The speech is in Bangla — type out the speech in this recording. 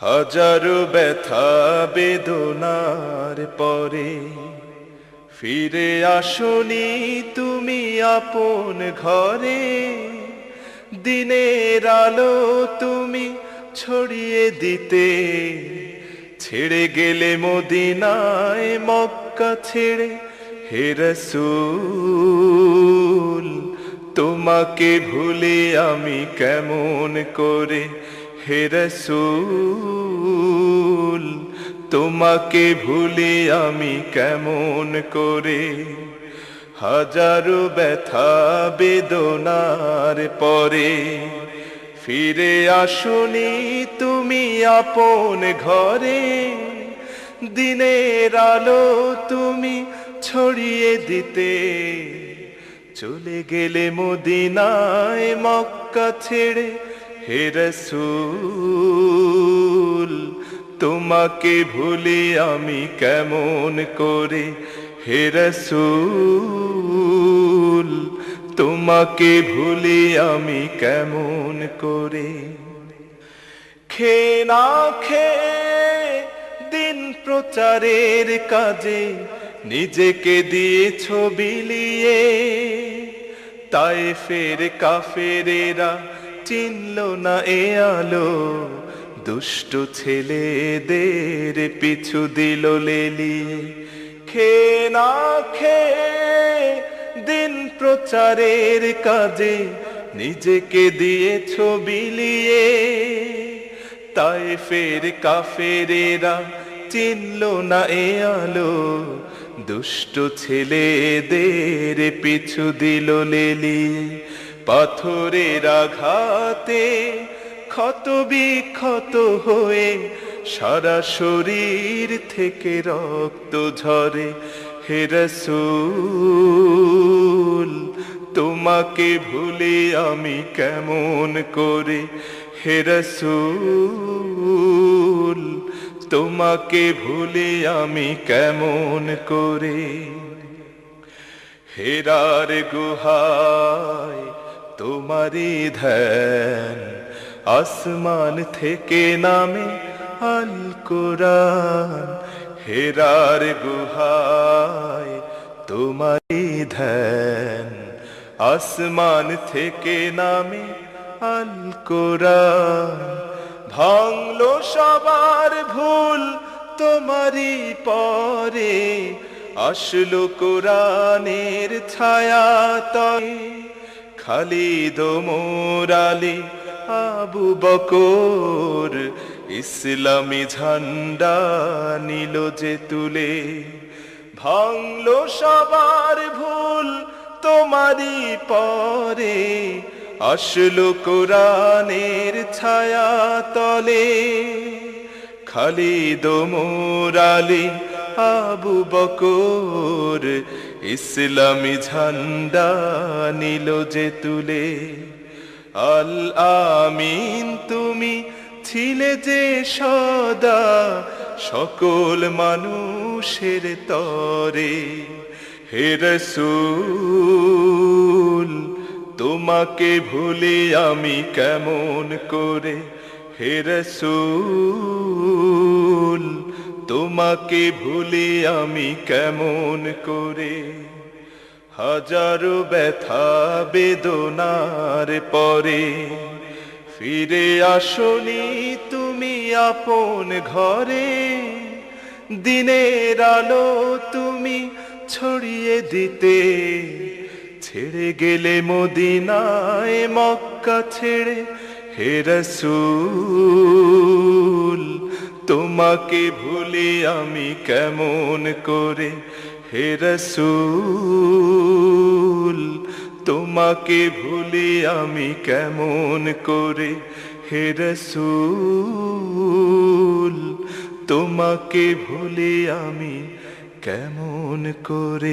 হাজারো ব্যথা বেদনার পরে ফিরে আসনি তুমি আপন ঘরে। দিনের আলো তুমি ছড়িয়ে দিতে ছেড়ে গেলে মদিনায় মক্কা ছেড়ে। হে রাসূল তোমাকে ভুলে আমি কেমন করে। হে রাসূল তোমাকে ভুলে আমি কেমন করে। হাজারো ব্যথা বেদনার পরে ফিরে আসনি তুমি আপন ঘরে। দিনের আলো তুমি ছড়িয়ে দিতে চলে গেলে মদিনায় মক্কা ছেড়ে। হে রাসূল তোমাকে ভুলে আমি কেমন করে। হে রাসূল তোমাকে ভুলে আমি কেমন করে। খেয়ে না খেয়ে দিন প্রচারের কাজে নিজেকে দিয়েছ বিলিয়ে। তায়েফের কাফেরেরা চিনল না এ আলো, দুষ্ট ছেলেদের পিছু দিল লেলিয়ে। খেয়ে না খেয়ে দিন প্রচারের কাজে নিজেকে দিয়েছ বিলিয়ে। তায়েফের কাফেরেরা চিনল না এ আলো, দুষ্ট ছেলেদের পিছু দিল লেলিয়ে। পাথরের আঘাতে ক্ষত বিক্ষত হয়ে সারা শরীর থেকে রক্ত ঝরে। হে রাসূল তোমাকে ভুলে আমি কেমন করে। হে রাসূল তোমাকে ভুলে আমি কেমন করে। হেরার গুহায় তোমারই ধ্যান, আসমান থেকে নামে আল কোরআন। হেরার গুহায় তোমারই ধ্যান, আসমান থেকে নামে আল কোরআন। ভাঙলো সবার ভুল তোমারই পরে, আসলো কোরআনের ছায়া তলে। খালিদ ওমর আলী আবু বকর ইসলামী ঝান্ডা নিল যে তুলে। ভাঙলো সবার ভুল তোমারই পরে, আসলো কোরআনের ছায়া তলে। খালিদ ওমর আলী আবু বকর ইসলামী ঝান্ডা নিল যে তুলে। আল আমিন তুমি ছিলে যে সদা সকল মানুষের তরে। হে রাসূল তোমাকে ভুলে আমি কেমন করে। হে রাসূল তোমাকে ভুলে আমি কেমন করে। হাজারো ব্যথা বেদনার পরে ফিরে আসনি তুমি আপন ঘরে। দিনের আলো তুমি ছড়িয়ে দিতে ছেড়ে গেলে মদিনায় মক্কা ছেড়ে। হে রাসূল তোমাকে ভুলে আমি কেমন করে। হে রাসূল তোমাকে ভুলে আমি কেমন করে। হে রাসূল তোমাকে ভুলে আমি কেমন করে।